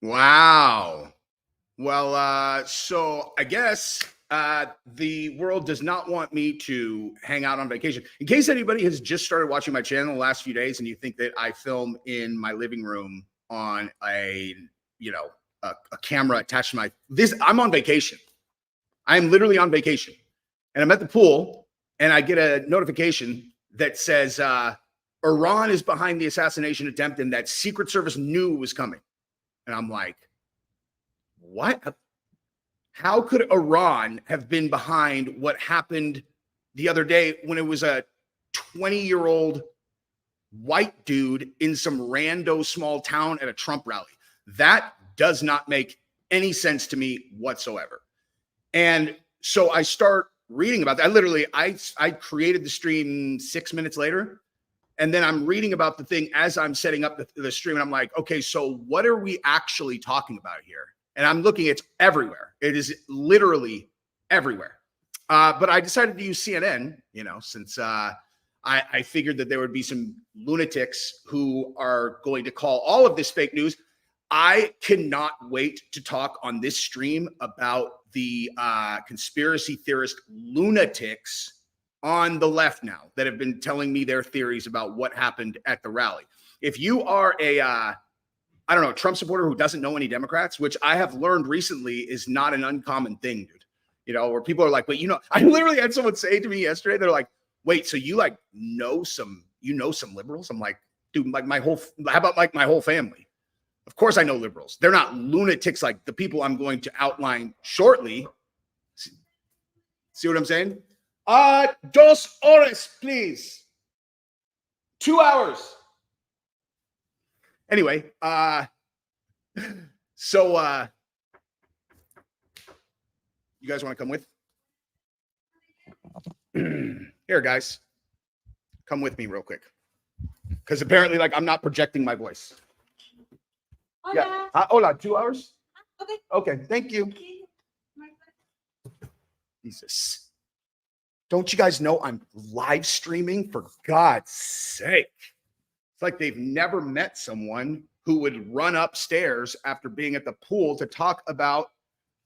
Wow. Well, so I guess the world does not want me to hang out on vacation. In case anybody has just started watching my channel the last few days and you think that I film in my living room on you know, a camera attached to I'm on vacation. I'm literally on vacation. And I'm at the pool and I get a notification that says Iran is behind the assassination attempt and that Secret Service knew it was coming. And I'm like, what? How could Iran have been behind what happened the other day when it was a 20-year-old white dude in some rando small town at a Trump rally? That does not make any sense to me whatsoever. And so I start reading about that. I created the stream 6 minutes later. And then I'm reading about the thing as I'm setting up the stream. And I'm like, okay, so what are we actually talking about here? And I'm looking, it's everywhere. It is literally everywhere. But I decided to use CNN, since I figured that there would be some lunatics who are going to call all of this fake news. I cannot wait to talk on this stream about the conspiracy theorist lunatics on the left now that have been telling me their theories about what happened at the rally. If you are a Trump supporter who doesn't know any Democrats, which I have learned recently is not an uncommon thing, dude. Where people are like, wait, I literally had someone say to me yesterday, they're like, wait, so you know some liberals? I'm like, dude, how about my whole family? Of course I know liberals. They're not lunatics like the people I'm going to outline shortly. See what I'm saying? 2 horas, please. 2 hours. Anyway, so you guys want to come with? Here, guys. Come with me real quick. Because apparently, I'm not projecting my voice. Hola. Yeah. Hola, 2 hours? Okay. Okay, thank you. Jesus. Don't you guys know I'm live streaming? For God's sake. It's like they've never met someone who would run upstairs after being at the pool to talk about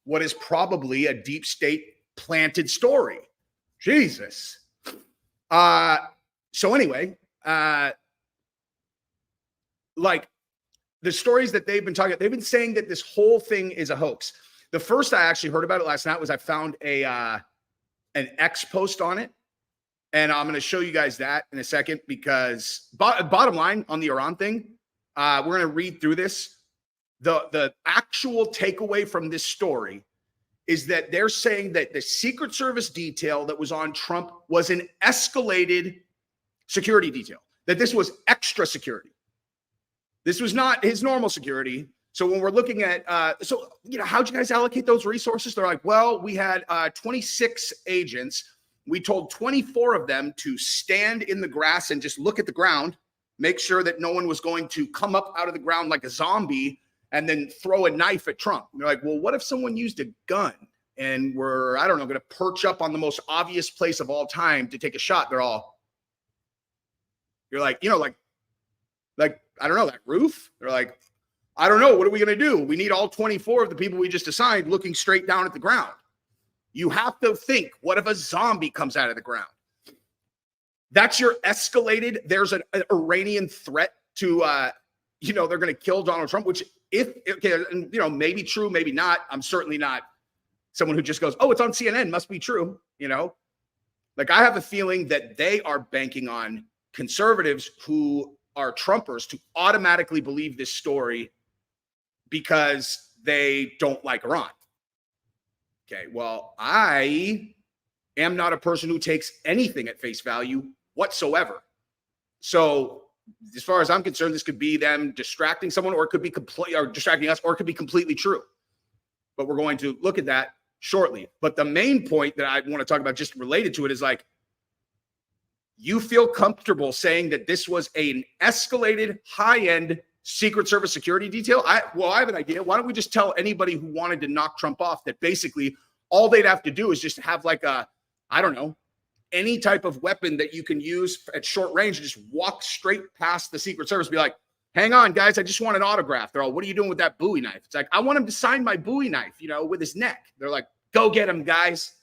what is probably a deep state planted story. Jesus. So anyway, the stories that they've been saying that this whole thing is a hoax. The first I actually heard about it last night was I found an X post on it. And I'm going to show you guys that in a second because bottom line on the Iran thing, we're going to read through this. The actual takeaway from this story is that they're saying that the Secret Service detail that was on Trump was an escalated security detail, that this was extra security. This was not his normal security. So when we're looking at, how'd you guys allocate those resources? They're like, well, we had 26 agents. We told 24 of them to stand in the grass and just look at the ground, make sure that no one was going to come up out of the ground like a zombie and then throw a knife at Trump. And they're like, well, what if someone used a gun and we're, going to perch up on the most obvious place of all time to take a shot? You're like, I don't know, that roof? They're like, I don't know. What are we going to do? We need all 24 of the people we just assigned looking straight down at the ground. You have to think, what if a zombie comes out of the ground? That's your escalated. There's an Iranian threat to, they're going to kill Donald Trump, which maybe true, maybe not. I'm certainly not someone who just goes, oh, it's on CNN, must be true. I have a feeling that they are banking on conservatives who are Trumpers to automatically believe this story because they don't like Iran. Okay, well, I am not a person who takes anything at face value whatsoever. So as far as I'm concerned, this could be them distracting someone, or it could be distracting us, or it could be completely true. But we're going to look at that shortly. But the main point that I want to talk about just related to it is you feel comfortable saying that this was an escalated high-end Secret Service security detail? I have an idea. Why don't we just tell anybody who wanted to knock Trump off that basically all they'd have to do is just have any type of weapon that you can use at short range and just walk straight past the Secret Service and be like, Hang on, guys. I just want an autograph. They're all, what are you doing with that Bowie knife? It's like, I want him to sign my Bowie knife, you know, with his neck. They're like, go get him, guys.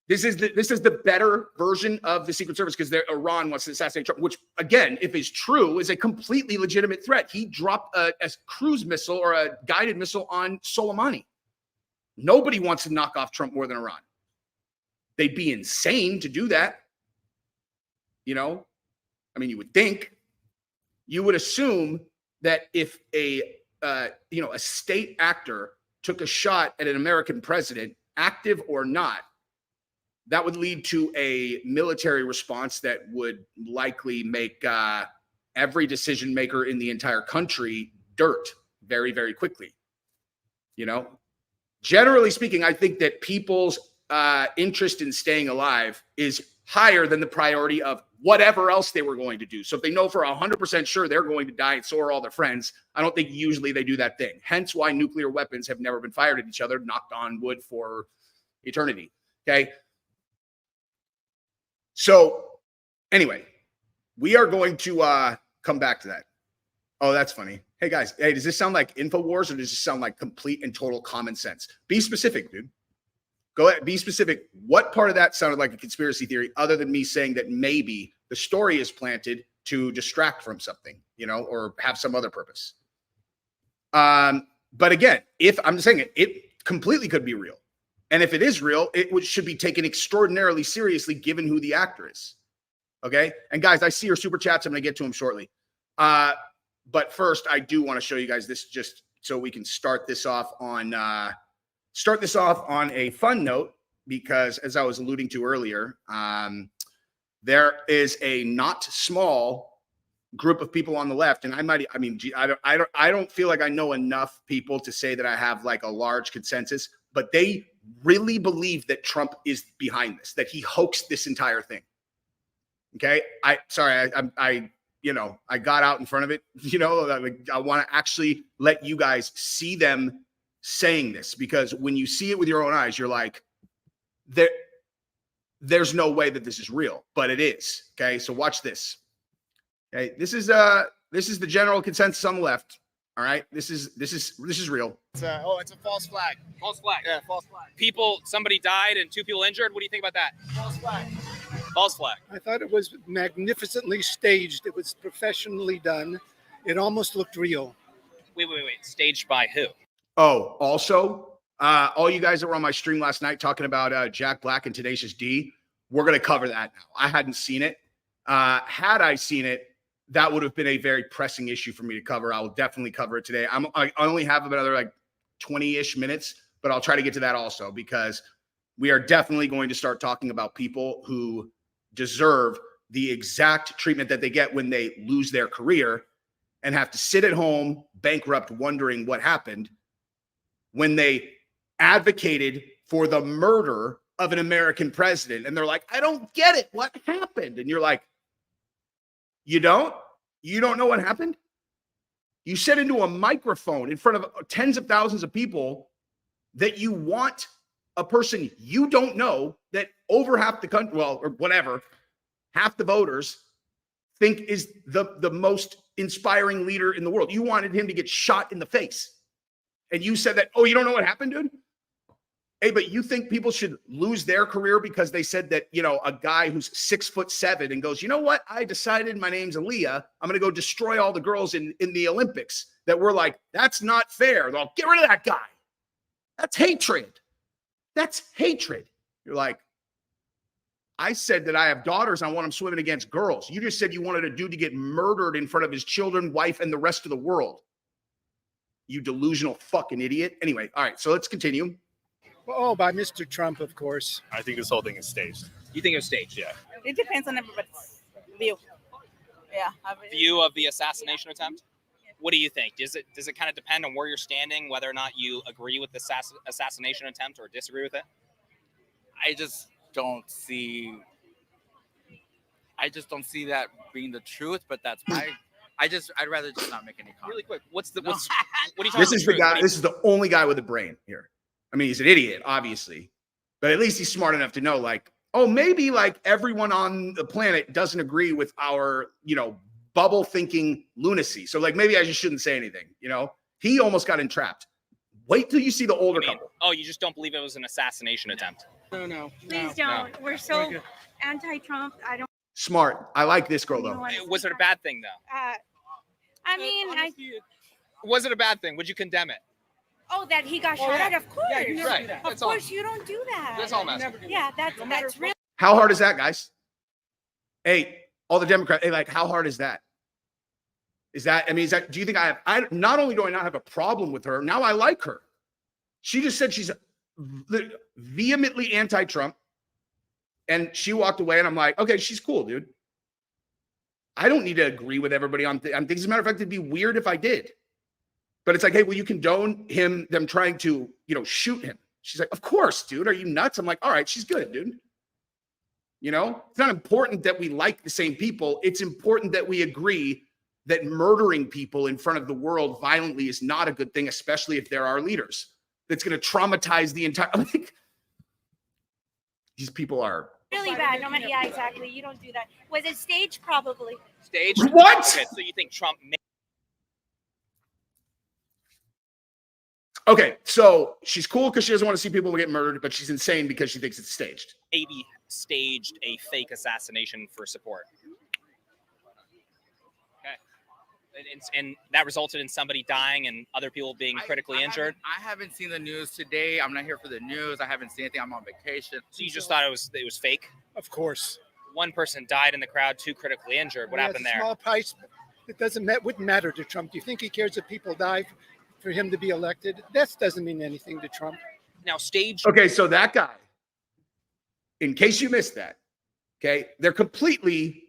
This is the better version of the Secret Service because Iran wants to assassinate Trump, which, again, if is true, is a completely legitimate threat. He dropped a cruise missile or a guided missile on Soleimani. Nobody wants to knock off Trump more than Iran. They'd be insane to do that. You know, I mean, you would think. You would assume that if a state actor took a shot at an American president, active or not, that would lead to a military response that would likely make every decision maker in the entire country dirt very, very quickly. You know, generally speaking, I think that people's interest in staying alive is higher than the priority of whatever else they were going to do. So if they know for 100% sure they're going to die and so are all their friends, I don't think usually they do that thing. Hence why nuclear weapons have never been fired at each other, knocked on wood for eternity. Okay. So anyway, we are going to come back to that. Oh, that's funny. Hey guys, hey, does this sound like InfoWars or does this sound like complete and total common sense? Be specific, dude. Go ahead, be specific. What part of that sounded like a conspiracy theory other than me saying that maybe the story is planted to distract from something, you know, or have some other purpose? But again, if I'm saying it completely could be real. And if it is real, should be taken extraordinarily seriously given who the actor is. Okay. And guys, I see your super chats. I'm going to get to them shortly. But first, I do want to show you guys this just so we can start this off on a fun note, because as I was alluding to earlier, there is a not small group of people on the left. And I don't feel like I know enough people to say that I have like a large consensus, but they really believe that Trump is behind this, that he hoaxed this entire thing. Okay. I got out in front of it, you know, I want to actually let you guys see them saying this, because when you see it with your own eyes, you're like, there's no way that this is real, but it is. Okay. So watch this. Okay. This is the general consensus on the left. All right. This is real. It's a false flag. False flag. Yeah, false flag. Somebody died and 2 people injured. What do you think about that? False flag. False flag. I thought it was magnificently staged. It was professionally done. It almost looked real. Wait. Staged by who? Oh, also, all you guys that were on my stream last night talking about Jack Black and Tenacious D, we're going to cover that now. I hadn't seen it. Had I seen it, that would have been a very pressing issue for me to cover. I will definitely cover it today. I only have another like 20-ish minutes, but I'll try to get to that also, because we are definitely going to start talking about people who deserve the exact treatment that they get when they lose their career and have to sit at home bankrupt wondering what happened when they advocated for the murder of an American president. And they're like, I don't get it. What happened? And you're like, you don't know what happened? You said into a microphone in front of tens of thousands of people that you want a person you don't know, that over half the country, well, or whatever, half the voters think is the most inspiring leader in the world. You wanted him to get shot in the face. And you said that, oh, you don't know what happened, dude? Hey, but you think people should lose their career because they said that, you know, a guy who's 6'7" and goes, you know what? I decided my name's Aaliyah. I'm going to go destroy all the girls in the Olympics, that we're like, that's not fair. They'll get rid of that guy. That's hatred. That's hatred. You're like, I said that I have daughters. I want them swimming against girls. You just said you wanted a dude to get murdered in front of his children, wife, and the rest of the world. You delusional fucking idiot. Anyway, all right, so let's continue. Oh, by Mr. Trump, of course. I think this whole thing is staged. You think it was staged? Yeah. It depends on everybody's view. Yeah. View of the assassination attempt? What do you think? Does it kind of depend on where you're standing, whether or not you agree with the assassination attempt or disagree with it? I just don't see that being the truth, but that's my I'd rather just not make any comment. Really quick, what are you talking about? This is the guy, this is the only guy with a brain here. I mean, he's an idiot, obviously, but at least he's smart enough to know, like, oh, maybe like everyone on the planet doesn't agree with our, you know, bubble thinking lunacy. So like maybe I just shouldn't say anything, you know? He almost got entrapped. Wait till you see the older couple. Oh, you just don't believe it was an assassination attempt? No. Please don't. We're so anti-Trump. I don't. Smart. I like this girl though. Was it a bad thing though? I mean, Was it a bad thing? Would you condemn it? that he got shot at. Of course. Right. Of course, you don't do that. That's all I'm asking. Yeah, that's really. How hard is that, guys? Hey, all the Democrats, hey, like, how hard is that? Is that, I mean, do you think not only do I not have a problem with her, now I like her. She just said she's vehemently anti-Trump. And she walked away and I'm like, okay, she's cool, dude. I don't need to agree with everybody on things. As a matter of fact, it'd be weird if I did. But it's like, hey, will you condone them trying to, shoot him? She's like, of course, dude. Are you nuts? I'm like, all right, she's good, dude. It's not important that we like the same people. It's important that we agree that murdering people in front of the world violently is not a good thing, especially if they're our leaders. That's going to traumatize the entire, these people are really bad. No matter, yeah, exactly. You don't do that. Was it staged? Probably. Staged? What? Okay, so you think Trump Okay, so she's cool because she doesn't want to see people get murdered, but she's insane because she thinks it's staged. maybe staged a fake assassination for support? Okay. And that resulted in somebody dying and other people being critically injured? I haven't seen the news today. I'm not here for the news. I haven't seen anything. I'm on vacation. So you just thought it was fake? Of course. One person died in the crowd, 2 critically injured. What happened there? Small price. It wouldn't matter to Trump. Do you think he cares if people die for him to be elected? That doesn't mean anything to Trump. Now, staged. Okay, so that guy, in case you missed that, okay, they're completely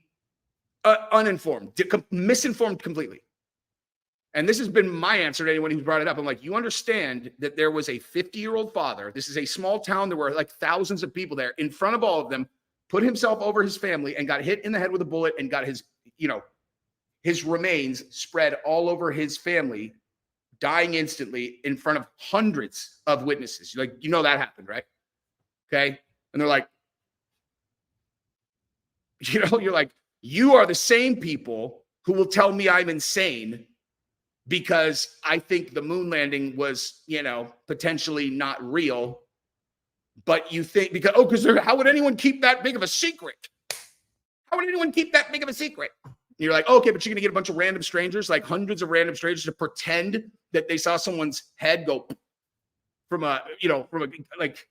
uninformed, misinformed completely. And this has been my answer to anyone who's brought it up. I'm like, you understand that there was a 50-year-old father. This is a small town. There were like thousands of people there. In front of all of them, put himself over his family and got hit in the head with a bullet and got his remains spread all over his family, dying instantly in front of hundreds of witnesses. Like, that happened, right? Okay. And they're like, you're like, you are the same people who will tell me I'm insane because I think the moon landing was, potentially not real. But you think because how would anyone keep that big of a secret? How would anyone keep that big of a secret? And you're like, okay, but you're going to get a bunch of random strangers, like hundreds of random strangers to pretend that they saw someone's head go from like,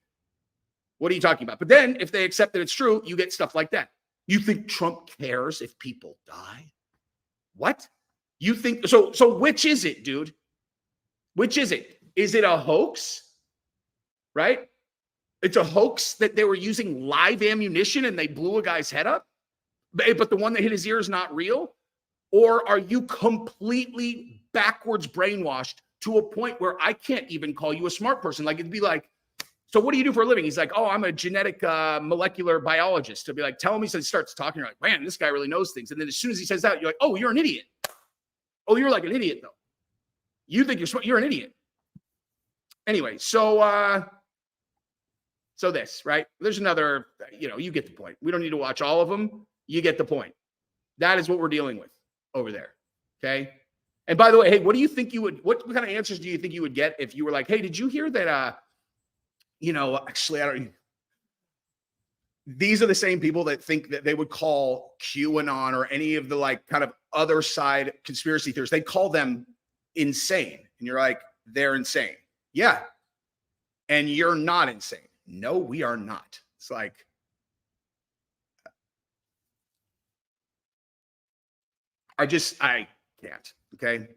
what are you talking about? But then if they accept that it's true, you get stuff like that. You think Trump cares if people die? What? You think so which is it, dude? Which is it? Is it a hoax? Right? It's a hoax that they were using live ammunition and they blew a guy's head up, but the one that hit his ear is not real? Or are you completely backwards brainwashed to a point where I can't even call you a smart person? Like, it'd be like, so what do you do for a living? He's like, oh, I'm a genetic molecular biologist. To be like, tell him. So he starts talking. You're like, man, this guy really knows things. And then as soon as he says that, you're like, oh, you're an idiot. Oh, you're like an idiot, though. You think you're smart. You're an idiot. Anyway, so this, right? There's another, you get the point. We don't need to watch all of them. You get the point. That is what we're dealing with over there. Okay. And by the way, hey, what do you think what kind of answers do you think you would get if you were like, hey, did you hear that, actually, I don't, these are the same people that think that they would call QAnon or any of the like kind of other side conspiracy theorists, they call them insane. And you're like, they're insane. Yeah. And you're not insane. No, we are not. It's like, I can't. Okay.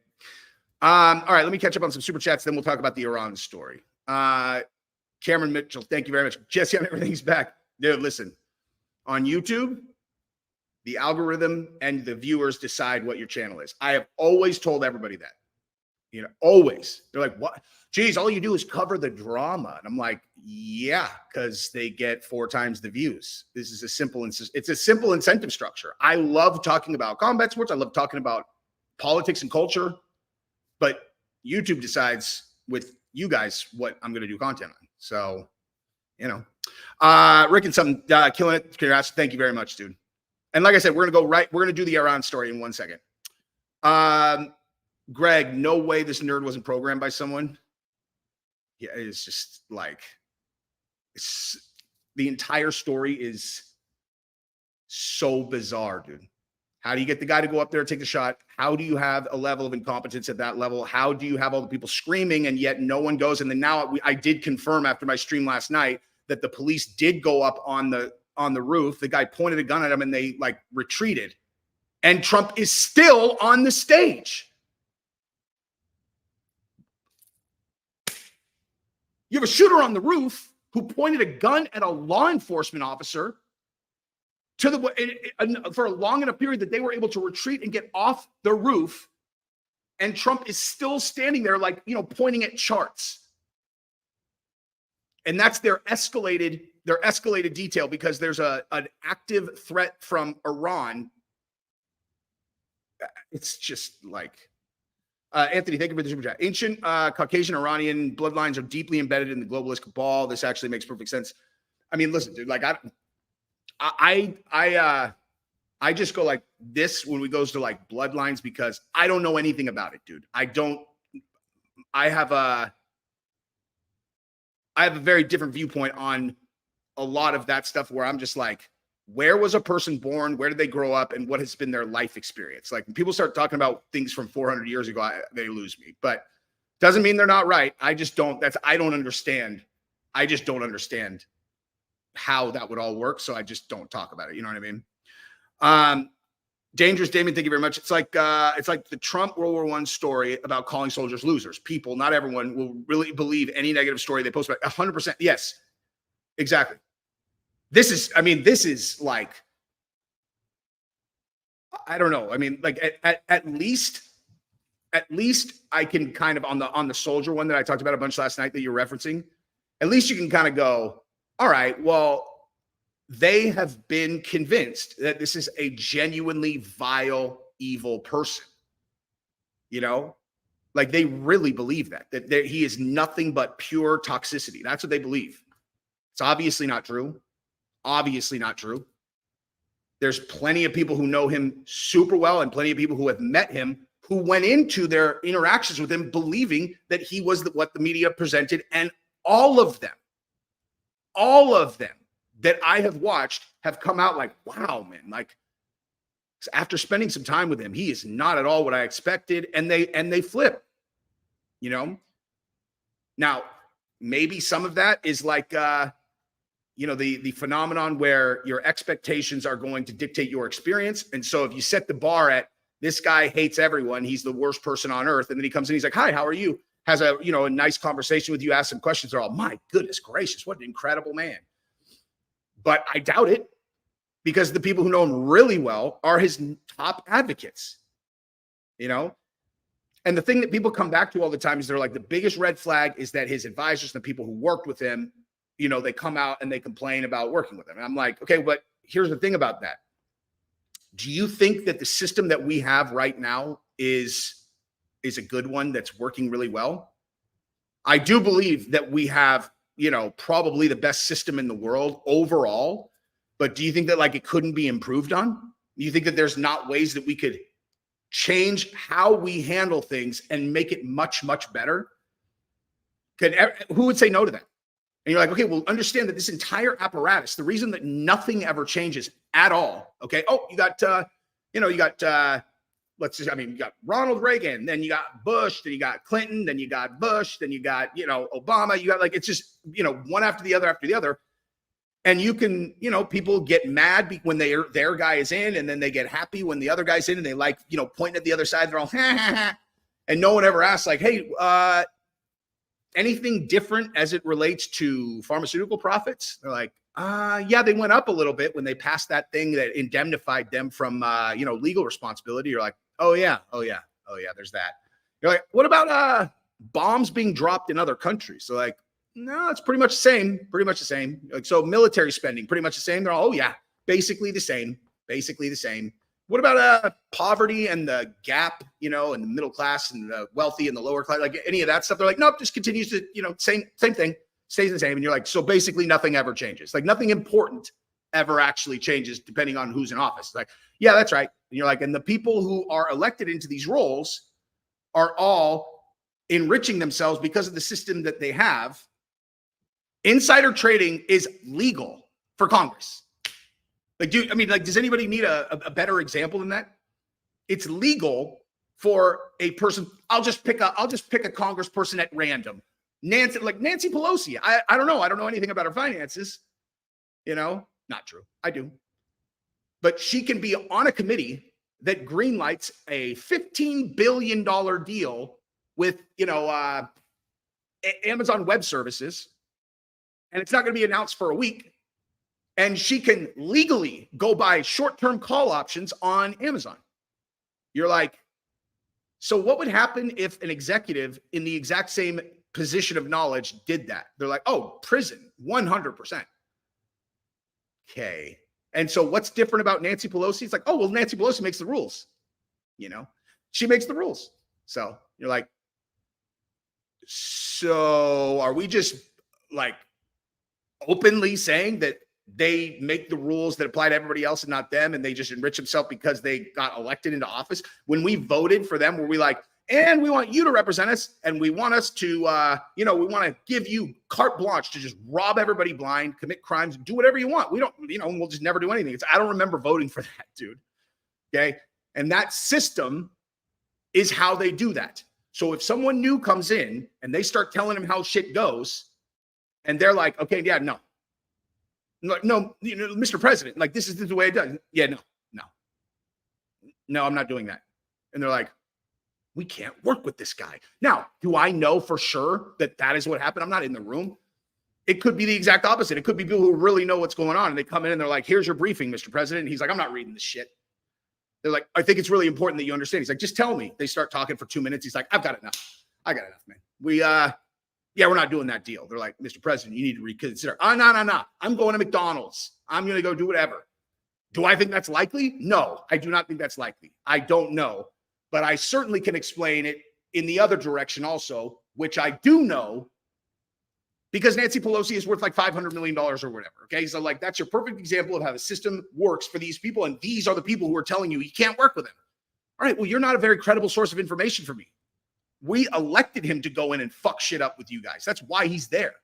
All right. Let me catch up on some super chats. Then we'll talk about the Iran story. Cameron Mitchell, thank you very much. Jesse on everything's back. Dude, listen, on YouTube, the algorithm and the viewers decide what your channel is. I have always told everybody that, always. They're like, what? Geez, all you do is cover the drama. And I'm like, yeah, because they get 4 times the views. This is it's a simple incentive structure. I love talking about combat sports. I love talking about politics and culture, but YouTube decides with you guys what I'm going to do content on. So, Rick and something killing it. Congrats. Thank you very much, dude. And like I said, we're going to do the Iran story in 1 second. Greg, no way this nerd wasn't programmed by someone. Yeah, it's just like the entire story is so bizarre, dude. How do you get the guy to go up there and take the shot? How do you have a level of incompetence at that level? How do you have all the people screaming and yet no one goes? And then now I did confirm after my stream last night that the police did go up on the roof. The guy pointed a gun at him and they like retreated. And Trump is still on the stage. You have a shooter on the roof who pointed a gun at a law enforcement officer for a long enough period that they were able to retreat and get off the roof. And Trump is still standing there like, pointing at charts. And that's their escalated detail because there's an active threat from Iran. It's just like, Anthony, thank you for the super chat. Ancient Caucasian Iranian bloodlines are deeply embedded in the globalist cabal. This actually makes perfect sense. I mean, listen, dude, like I just go like this when we goes to like bloodlines because I don't know anything about it, dude. I have a very different viewpoint on a lot of that stuff where I'm just like, where was a person born? Where did they grow up? And what has been their life experience? Like when people start talking about things from 400 years ago, they lose me, but doesn't mean they're not right. I don't understand. I just don't understand how that would all work. So I just don't talk about it. You know what I mean? Dangerous Damien, thank you very much. It's like the Trump World War I story about calling soldiers losers. People, not everyone will really believe any negative story they post about 100%. Yes, exactly. This is like, I don't know. I mean, like at least I can kind of on the soldier one that I talked about a bunch last night that you're referencing, at least you can kind of go, all right, well, they have been convinced that this is a genuinely vile, evil person. Like they really believe that he is nothing but pure toxicity. That's what they believe. It's obviously not true. Obviously not true. There's plenty of people who know him super well and plenty of people who have met him who went into their interactions with him believing that he was what the media presented. And all of them that I have watched have come out like, wow, man, like after spending some time with him, he is not at all what I expected. And they flip, Now, maybe some of that is like, the phenomenon where your expectations are going to dictate your experience. And so if you set the bar at this guy hates everyone, he's the worst person on earth. And then he comes in, he's like, hi, how are you? Has a nice conversation with you, ask some questions. They're all, my goodness gracious, what an incredible man. But I doubt it because the people who know him really well are his top advocates, And the thing that people come back to all the time is they're like, the biggest red flag is that his advisors and the people who worked with him, they come out and they complain about working with him. And I'm like, okay, but here's the thing about that. Do you think that the system that we have right now is a good one that's working really well? I do believe that we have, probably the best system in the world overall, but do you think that like it couldn't be improved on? Do you think that there's not ways that we could change how we handle things and make it much, much better? Who would say no to that? And you're like, okay, well, understand that this entire apparatus, the reason that nothing ever changes at all, okay? Oh, you got you got Ronald Reagan, then you got Bush, then you got Clinton, then you got Bush, then you got, Obama. You got like, it's just, one after the other. And you can, people get mad when their guy is in, and then they get happy when the other guy's in, and they like, pointing at the other side. They're all, ha, ha, ha. And no one ever asks like, hey, anything different as it relates to pharmaceutical profits? They're like, yeah, they went up a little bit when they passed that thing that indemnified them from, legal responsibility. You're like, oh yeah, there's that. You're like, what about bombs being dropped in other countries? So like, no, it's pretty much the same. Like, so military spending, pretty much the same. They're all, oh yeah, basically the same. What about poverty and the gap, and the middle class and the wealthy and the lower class, like any of that stuff? They're like, nope, just continues to, same thing, stays the same. And you're like, so basically nothing ever changes. Like nothing important ever actually changes depending on who's in office. It's like, yeah, that's right. And you're like, and the people who are elected into these roles are all enriching themselves because of the system that they have. Insider trading is legal for Congress. Like, does anybody need a better example than that? It's legal for a person. I'll just pick a congressperson at random. Nancy Pelosi. I don't know. I don't know anything about her finances. Not true. I do. But she can be on a committee that greenlights a $15 billion deal with, Amazon Web Services. And it's not going to be announced for a week. And she can legally go buy short-term call options on Amazon. You're like, so what would happen if an executive in the exact same position of knowledge did that? They're like, oh, prison, 100%. Okay. And so what's different about Nancy Pelosi? It's like, oh, well, Nancy Pelosi makes the rules. She makes the rules. So you're like, so are we just like openly saying that they make the rules that apply to everybody else and not them, and they just enrich themselves because they got elected into office? When we voted for them, were we like, and we want you to represent us, and we want us to, we want to give you carte blanche to just rob everybody blind, commit crimes, do whatever you want. We don't, we'll just never do anything. I don't remember voting for that, dude. Okay. And that system is how they do that. So if someone new comes in and they start telling them how shit goes, and they're like, okay, yeah, no, Mr. President, like, this is the way it does. Yeah, no, I'm not doing that. And they're like, we can't work with this guy. Now, do I know for sure that is what happened? I'm not in the room. It could be the exact opposite. It could be people who really know what's going on, and they come in and they're like, here's your briefing, Mr. President. And he's like, I'm not reading this shit. They're like, I think it's really important that you understand. He's like, just tell me. They start talking for 2 minutes. He's like, I've got enough. I got enough, man. We're not doing that deal. They're like, Mr. President, you need to reconsider. No. I'm going to McDonald's. I'm going to go do whatever. Do I think that's likely? No, I do not think that's likely. I don't know. But I certainly can explain it in the other direction also, which I do know, because Nancy Pelosi is worth like $500 million or whatever. Okay. So like, that's your perfect example of how the system works for these people. And these are the people who are telling you can't work with him. All right. Well, you're not a very credible source of information for me. We elected him to go in and fuck shit up with you guys. That's why he's there.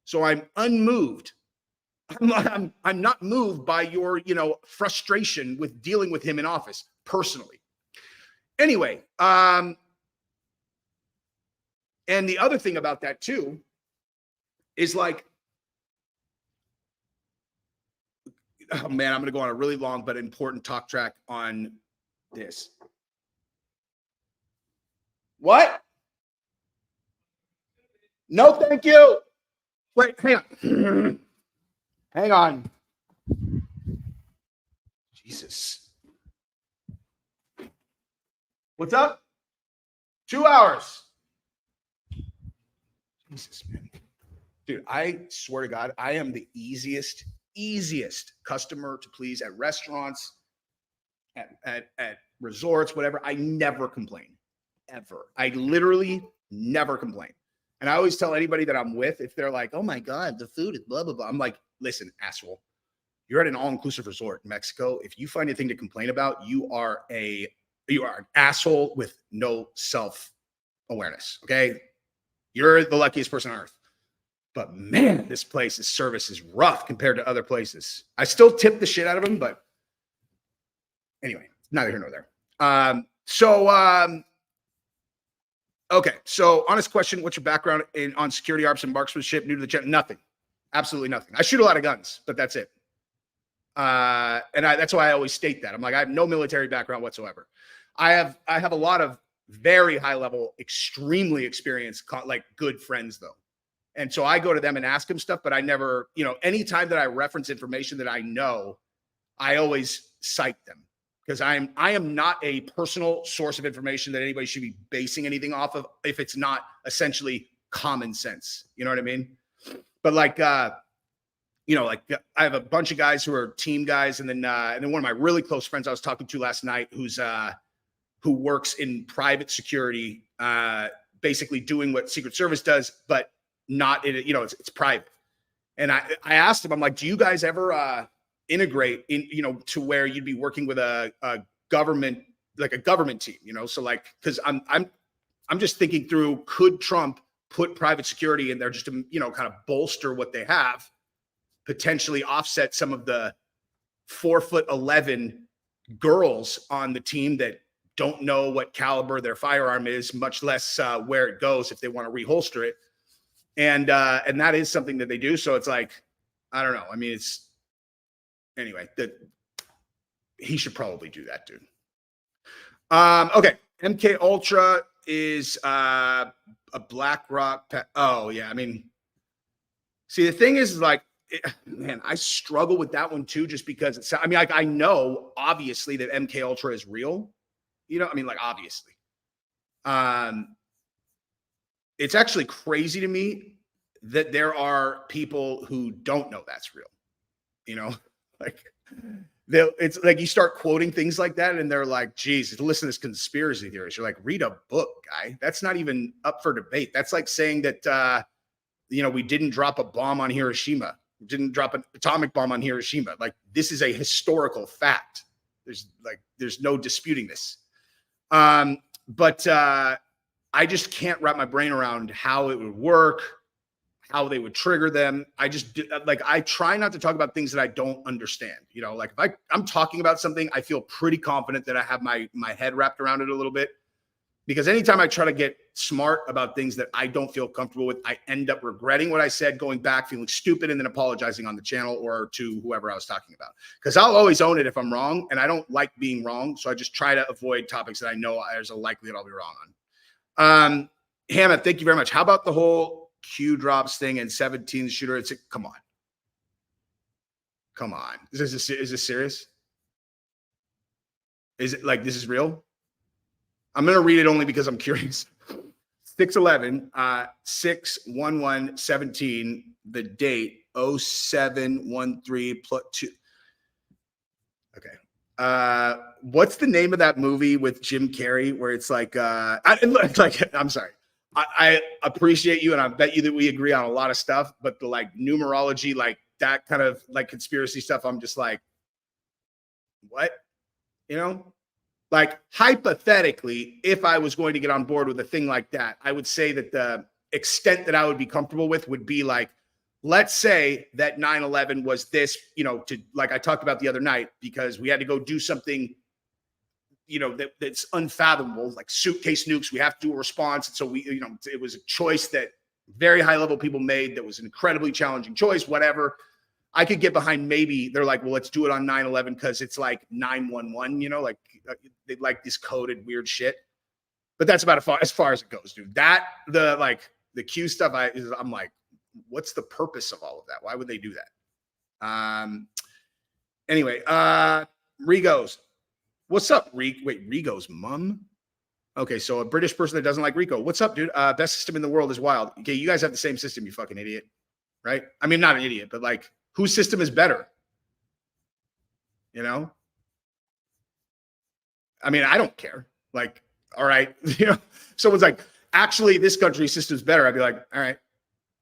So I'm unmoved. I'm not moved by your, frustration with dealing with him in office personally. Anyway, and the other thing about that too is like, oh man, I'm going to go on a really long but important talk track on this. What? No, thank you. Wait, hang on. Hang on. Jesus. What's up? 2 hours. Jesus, man. Dude, I swear to God, I am the easiest customer to please at restaurants, at resorts, whatever. I never complain, ever. I literally never complain. And I always tell anybody that I'm with, if they're like, oh my God, the food is blah, blah, blah. I'm like, listen, asshole, you're at an all-inclusive resort in Mexico. If you find anything to complain about, you are an asshole with no self-awareness, okay? You're the luckiest person on earth. But man, this place's service is rough compared to other places. I still tip the shit out of them, but anyway, neither here nor there. Okay, so honest question, what's your background on security arms and marksmanship? New to the channel? Nothing. Absolutely nothing. I shoot a lot of guns, but that's it. That's why I always state that. I'm like, I have no military background whatsoever. I have a lot of very high level, extremely experienced, like good friends though. And so I go to them and ask them stuff, but I never, anytime that I reference information that I know, I always cite them because I am not a personal source of information that anybody should be basing anything off of if it's not essentially common sense. You know what I mean? But like, I have a bunch of guys who are team guys, and then one of my really close friends I was talking to last night, who works in private security, basically doing what Secret Service does, but not in it. It's private. And I asked him, I'm like, do you guys ever integrate in, to where you'd be working with a government, like a government team, So like, because I'm just thinking through, could Trump put private security in there just to, kind of bolster what they have, potentially offset some of the 4'11" girls on the team that don't know what caliber their firearm is, much less where it goes if they want to reholster it. And that is something that they do. So it's like, I don't know. I mean, anyway, he should probably do that, dude. Okay. MK Ultra is a BlackRock. Oh yeah. I mean, see, the thing is like, man, I struggle with that one too, just because I know obviously that MK Ultra is real, like obviously. It's actually crazy to me that there are people who don't know that's real, like it's like you start quoting things like that and they're like, geez, listen to this conspiracy theorist. You're like, read a book, guy. That's not even up for debate. That's like saying that, we didn't drop a bomb on Hiroshima. We didn't drop an atomic bomb on Hiroshima. Like, this is a historical fact. There's no disputing this. But I just can't wrap my brain around how it would work, how they would trigger them. I try not to talk about things that I don't understand. Like if I'm talking about something, I feel pretty confident that I have my head wrapped around it a little bit. Because anytime I try to get smart about things that I don't feel comfortable with, I end up regretting what I said, going back, feeling stupid, and then apologizing on the channel or to whoever I was talking about. Because I'll always own it if I'm wrong, and I don't like being wrong. So I just try to avoid topics that I know there's a likelihood I'll be wrong on. Hannah, thank you very much. How about the whole Q drops thing and 17 shooter? Come on. Is this serious? Is it like this is real? I'm going to read it only because I'm curious. 6/11, 6/11/17, the date 0713 plus 2. Okay. What's the name of that movie with Jim Carrey where it's like, I'm sorry. I appreciate you and I bet you that we agree on a lot of stuff, but the like numerology, like that kind of like conspiracy stuff, I'm just like, what? Like hypothetically, if I was going to get on board with a thing like that, I would say that the extent that I would be comfortable with would be like, let's say that 9/11 was this, to like I talked about the other night, because we had to go do something, that's unfathomable, like suitcase nukes. We have to do a response. And so it was a choice that very high level people made that was an incredibly challenging choice, whatever. I could get behind maybe they're like, well, let's do it on 9/11 because it's like 911, like they like this coded weird shit. But that's about as far as it goes, dude. The Q stuff, I'm like, what's the purpose of all of that? Why would they do that? Anyway, Rigo's. What's up, Rigo's mom? Okay, so a British person that doesn't like Rico. What's up, dude? Best system in the world is wild. Okay, you guys have the same system, you fucking idiot. Right? I mean, not an idiot, but like, whose system is better? I mean, I don't care. Like, all right, someone's like, actually, this country's system's better. I'd be like, all right,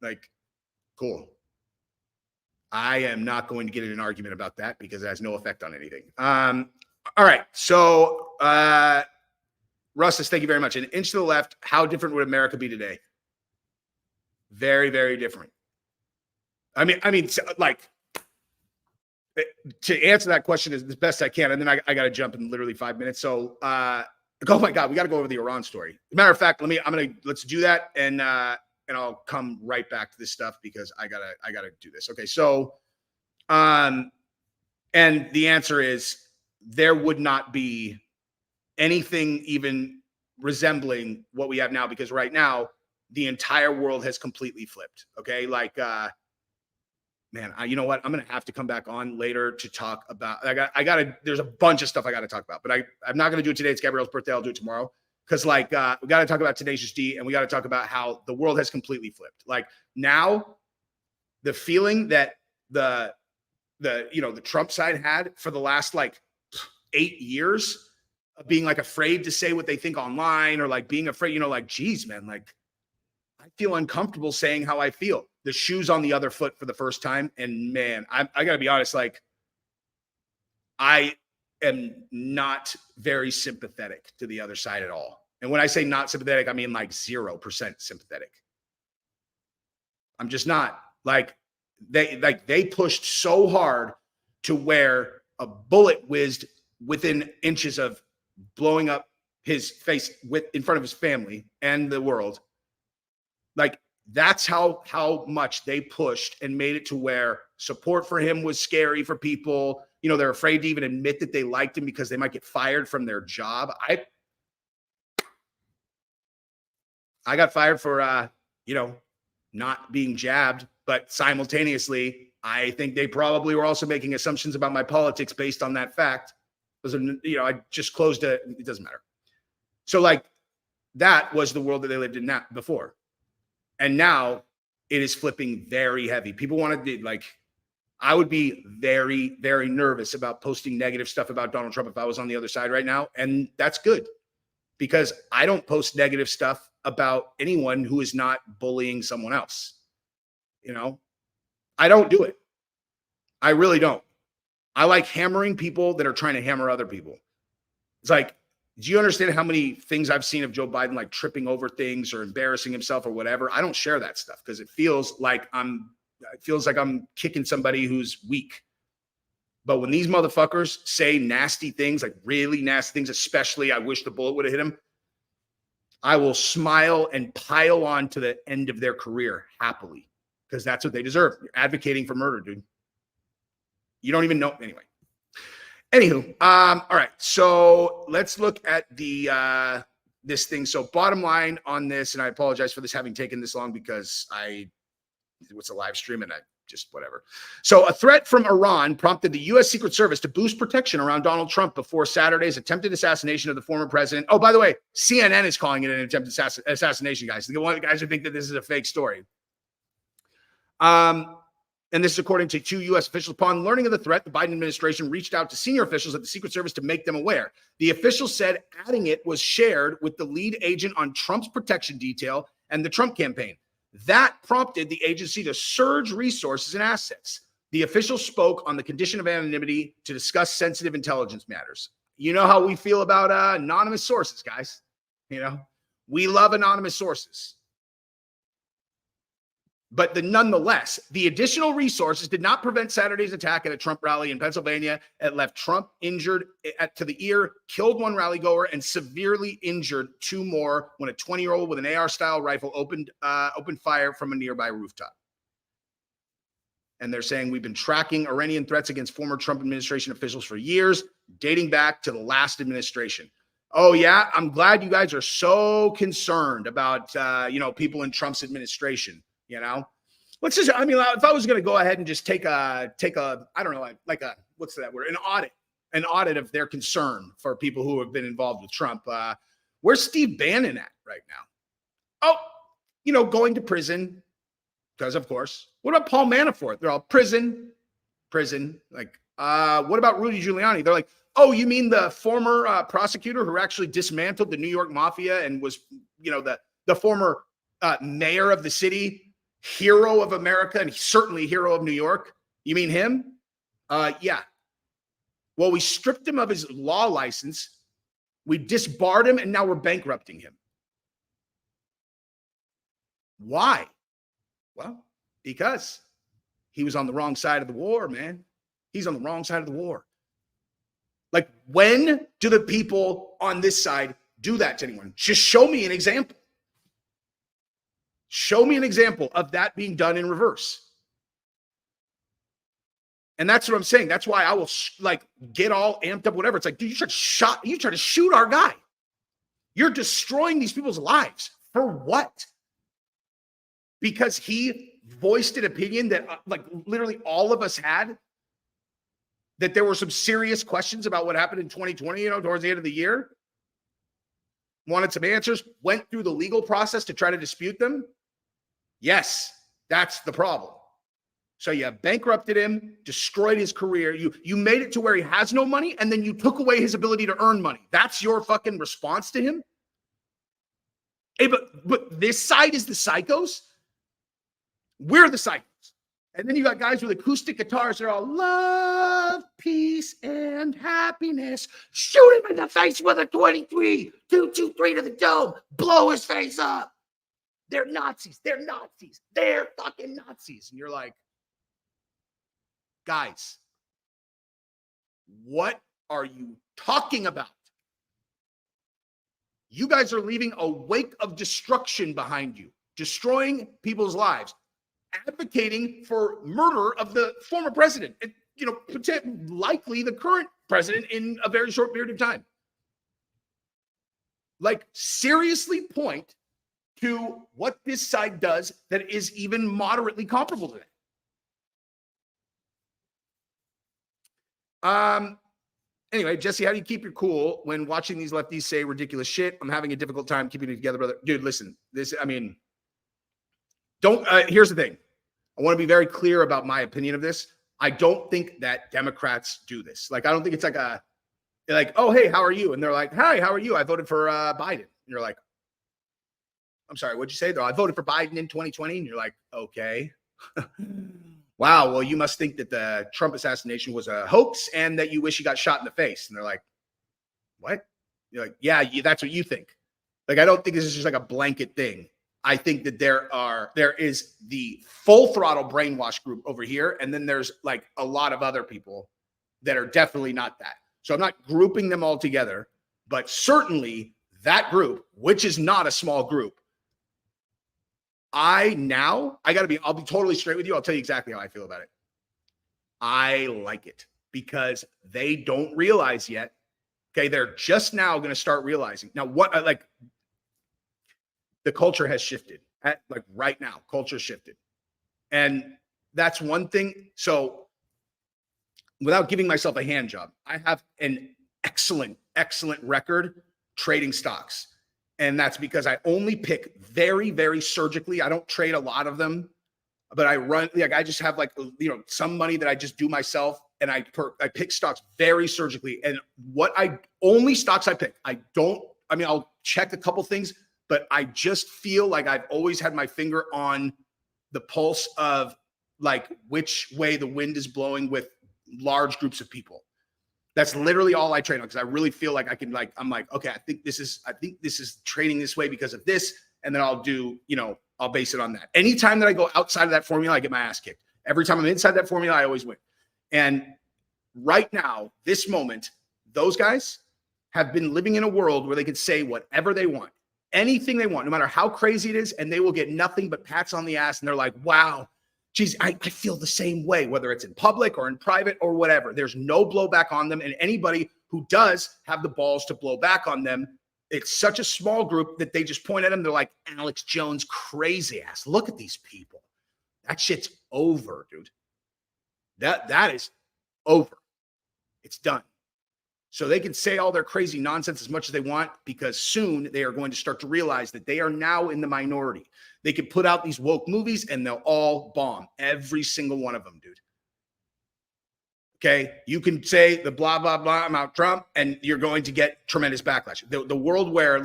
like, cool. I am not going to get in an argument about that because it has no effect on anything. All right, so Russ, thank you very much. An inch to the left, how different would America be today? Very, very different. I mean, like, to answer that question as best I can, and then I got to jump in literally 5 minutes. So, oh my God, we got to go over the Iran story. As a matter of fact, let's do that, and I'll come right back to this stuff because I gotta do this. Okay, so, and the answer is there would not be anything even resembling what we have now, because right now the entire world has completely flipped. Okay, like. Man, you know what? I'm going to have to come back on later to talk about, there's a bunch of stuff I got to talk about, but I'm not going to do it today. It's Gabrielle's birthday. I'll do it tomorrow. Cause we got to talk about Tenacious D, and we got to talk about how the world has completely flipped. Like now the feeling that the Trump side had for the last like 8 years of being like afraid to say what they think online, or like being afraid, like, geez, man, like I feel uncomfortable saying how I feel. the shoes on the other foot for the first time. And man, I got to be honest, like, I am not very sympathetic to the other side at all. And when I say not sympathetic, I mean like 0% sympathetic. I'm just not. Like they pushed so hard to where a bullet whizzed within inches of blowing up his face in front of his family and the world. Like, that's how much they pushed and made it to where support for him was scary for people. You know, they're afraid to even admit that they liked him because they might get fired from their job. I got fired for, not being jabbed, but simultaneously, I think they probably were also making assumptions about my politics based on that fact. Because, I just closed it doesn't matter. So, like, that was the world that they lived in before. And now it is flipping very heavy. People want to, like, I would be very, very nervous about posting negative stuff about Donald Trump if I was on the other side right now. And that's good, because I don't post negative stuff about anyone who is not bullying someone else. I don't do it. I really don't. I like hammering people that are trying to hammer other people. It's like, do you understand how many things I've seen of Joe Biden, like tripping over things or embarrassing himself or whatever? I don't share that stuff because it feels like I'm kicking somebody who's weak. But when these motherfuckers say nasty things, like really nasty things, especially I wish the bullet would have hit him, I will smile and pile on to the end of their career happily, because that's what they deserve. You're advocating for murder, dude. You don't even know. Anyway. Anywho, all right. So let's look at the this thing. So bottom line on this, and I apologize for this having taken this long because it's a live stream and I just whatever. So a threat from Iran prompted the U.S. Secret Service to boost protection around Donald Trump before Saturday's attempted assassination of the former president. Oh, by the way, CNN is calling it an attempted assassination, guys. The guys who think that this is a fake story. And this is according to 2 U.S. officials. Upon learning of the threat, the Biden administration reached out to senior officials at the Secret Service to make them aware. The officials said adding it was shared with the lead agent on Trump's protection detail and the Trump campaign. That prompted the agency to surge resources and assets. The officials spoke on the condition of anonymity to discuss sensitive intelligence matters. You know how we feel about anonymous sources, guys. We love anonymous sources. But nonetheless, the additional resources did not prevent Saturday's attack at a Trump rally in Pennsylvania. It left Trump injured to the ear, killed 1 rally goer, and severely injured 2 more when a 20-year-old with an AR-style rifle opened fire from a nearby rooftop. And they're saying we've been tracking Iranian threats against former Trump administration officials for years, dating back to the last administration. Oh, yeah, I'm glad you guys are so concerned about, people in Trump's administration. Let's just, if I was going to go ahead and just take a, I don't know, like a, what's that word? An audit of their concern for people who have been involved with Trump. Where's Steve Bannon at right now? Oh, going to prison because, of course. What about Paul Manafort? They're all prison. Like, what about Rudy Giuliani? They're like, oh, you mean the former prosecutor who actually dismantled the New York Mafia and was, the former mayor of the city, hero of America, and certainly hero of New York? You mean him? Yeah. Well, we stripped him of his law license. We disbarred him, and now we're bankrupting him. Why? Well, because he was on the wrong side of the war, man. He's on the wrong side of the war. Like, when do the people on this side do that to anyone? Just show me an example. Show me an example of that being done in reverse. And that's what I'm saying. That's why I will get all amped up, whatever. It's like, dude, you try to shoot our guy. You're destroying these people's lives. For what? Because he voiced an opinion that literally all of us had, that there were some serious questions about what happened in 2020, towards the end of the year. Wanted some answers, went through the legal process to try to dispute them. Yes, that's the problem. So you bankrupted him, destroyed his career. You made it to where he has no money, and then you took away his ability to earn money. That's your fucking response to him? Hey, but this side is the psychos? We're the psychos. And then you got guys with acoustic guitars. They're all love, peace, and happiness. Shoot him in the face with a 23, 223 to the dome. Blow his face up. They're Nazis. They're Nazis. They're fucking Nazis. And you're like, guys, what are you talking about? You guys are leaving a wake of destruction behind you, destroying people's lives, advocating for murder of the former president, and, you know, likely the current president in a very short period of time. Like, seriously point to what this side does that is even moderately comparable to that. Anyway, Jesse, how do you keep your cool when watching these lefties say ridiculous shit? I'm having a difficult time keeping it together, brother. Dude, listen, here's the thing. I want to be very clear about my opinion of this. I don't think that Democrats do this. Like, I don't think it's like, oh, hey, how are you? And they're like, hi, how are you? I voted for Biden. And you're like, I'm sorry, what'd you say? Though I voted for Biden in 2020. And you're like, okay. Wow, well, you must think that the Trump assassination was a hoax and that you wish you got shot in the face. And they're like, what? You're like, yeah, that's what you think. Like, I don't think this is just like a blanket thing. I think that there is the full throttle brainwash group over here. And then there's like a lot of other people that are definitely not that. So I'm not grouping them all together, but certainly that group, which is not a small group, I'll be totally straight with you. I'll tell you exactly how I feel about it. I like it because they don't realize yet. Okay. They're just now going to start realizing. Now, the culture has shifted right now. Culture shifted. And that's one thing. So without giving myself a hand job, I have an excellent record trading stocks. And that's because I only pick very, very surgically. I don't trade a lot of them, but I just have some money that I just do myself. And I pick stocks very surgically. And only stocks I pick, I'll check a couple things, but I just feel like I've always had my finger on the pulse of like which way the wind is blowing with large groups of people. That's literally all I trade on because I really feel like I can okay, I think this is trading this way because of this. And then I'll base it on that. Anytime that I go outside of that formula, I get my ass kicked. Every time I'm inside that formula, I always win. And right now, this moment, those guys have been living in a world where they can say whatever they want, anything they want, no matter how crazy it is. And they will get nothing but pats on the ass. And they're like, wow, geez, I feel the same way, whether it's in public or in private or whatever. There's no blowback on them. And anybody who does have the balls to blow back on them, it's such a small group that they just point at them. They're like, Alex Jones, crazy ass. Look at these people. That shit's over, dude. That is over. It's done. So they can say all their crazy nonsense as much as they want because soon they are going to start to realize that they are now in the minority. They can put out these woke movies and they'll all bomb. Every single one of them, dude. Okay? You can say the blah, blah, blah about Trump and you're going to get tremendous backlash. The world where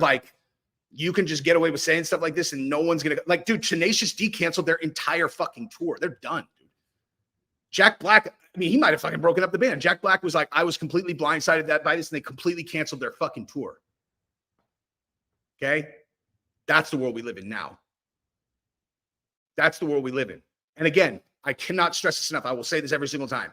you can just get away with saying stuff like this and no one's going to dude, Tenacious D canceled their entire fucking tour. They're done, dude. Jack Black, he might have fucking broken up the band. Jack Black was like, I was completely blindsided by this and they completely canceled their fucking tour. Okay? That's the world we live in now. That's the world we live in. And again, I cannot stress this enough. I will say this every single time.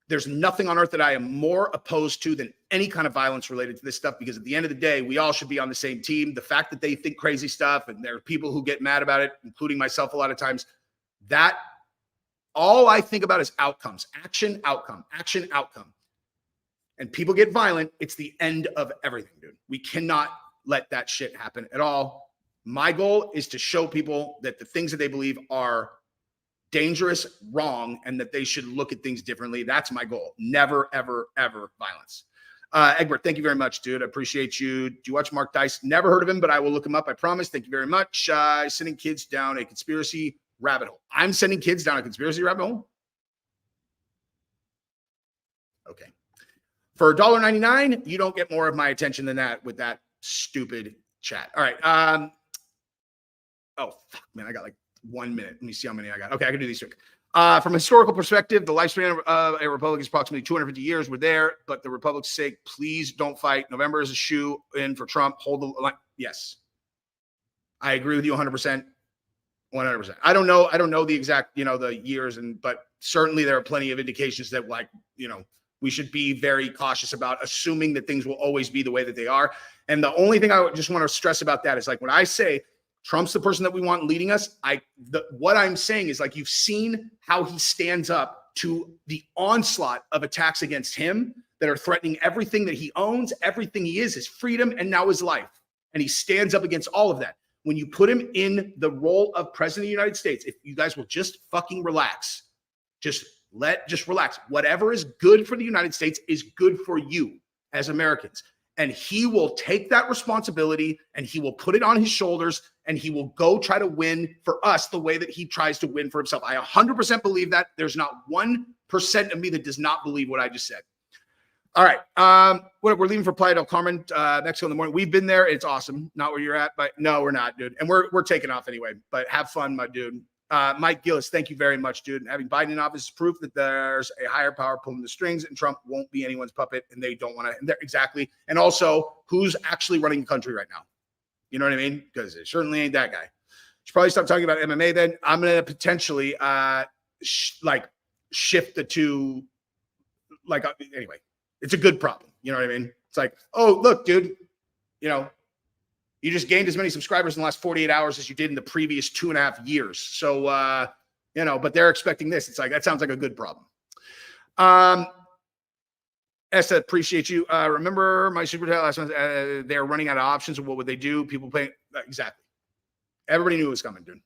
There's nothing on earth that I am more opposed to than any kind of violence related to this stuff, because at the end of the day, we all should be on the same team. The fact that they think crazy stuff and there are people who get mad about it, including myself a lot of times, that all I think about is outcomes, action, outcome, action, outcome. And people get violent. It's the end of everything, dude. We cannot let that shit happen at all. My goal is to show people that the things that they believe are dangerous, wrong, and that they should look at things differently. That's my goal. Never, ever, ever violence. Egbert, thank you very much, dude. I appreciate you. Do you watch Mark Dice? Never heard of him, but I will look him up. I promise. Thank you very much. Sending kids down a conspiracy rabbit hole. I'm sending kids down a conspiracy rabbit hole? Okay. For $1.99, you don't get more of my attention than that with that stupid chat. All right. Oh, fuck, man. I got 1 minute. Let me see how many I got. Okay, I can do these quick. From a historical perspective, the lifespan of a republic is approximately 250 years. We're there, but the republic's sake, please don't fight. November is a shoe in for Trump. Hold the line. Yes, I agree with you 100%. 100%. I don't know the exact, the years, but certainly there are plenty of indications that, like, we should be very cautious about assuming that things will always be the way that they are. And the only thing I just want to stress about that is, like, when I say Trump's the person that we want leading us, what I'm saying is, like, you've seen how he stands up to the onslaught of attacks against him that are threatening everything that he owns, everything he is, his freedom, and now his life. And he stands up against all of that. When you put him in the role of president of the United States, if you guys will just fucking relax, just relax. Whatever is good for the United States is good for you as Americans. And he will take that responsibility and he will put it on his shoulders and he will go try to win for us the way that he tries to win for himself. I 100% believe that. There's not 1% of me that does not believe what I just said. All right. We're leaving for Playa del Carmen, Mexico in the morning. We've been there. It's awesome. Not where you're at, but no, we're not, dude. And we're taking off anyway, but have fun, my dude. Mike Gillis, thank you very much, dude. Having Biden in office is proof that there's a higher power pulling the strings and Trump won't be anyone's puppet and they don't want to. Exactly. And also, who's actually running the country right now? You know what I mean? Because it certainly ain't that guy. Should probably stop talking about MMA then. I'm going to potentially shift the two. Anyway, it's a good problem. You know what I mean? It's like, oh, look, dude, you just gained as many subscribers in the last 48 hours as you did in the previous 2.5 years. So, but they're expecting this. It's like, that sounds like a good problem. Essa, appreciate you. Remember my super chat last month? They're running out of options. What would they do? People paying. Exactly. Everybody knew it was coming, dude.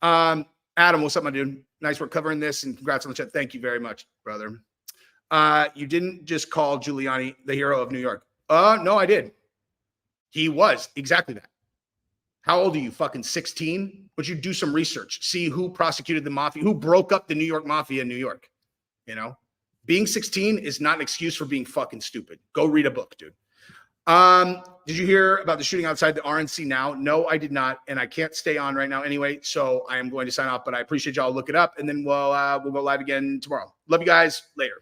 Adam, what's up, my dude? Nice work covering this and congrats on the chat. Thank you very much, brother. You didn't just call Giuliani the hero of New York. No, I did. He was exactly that. How old are you? Fucking 16? But you do some research. See who prosecuted the mafia, who broke up the New York mafia in New York. Being 16 is not an excuse for being fucking stupid. Go read a book, dude. Did you hear about the shooting outside the RNC now? No, I did not. And I can't stay on right now anyway. So I am going to sign off, but I appreciate y'all. Look it up and then we'll go live again tomorrow. Love you guys. Later.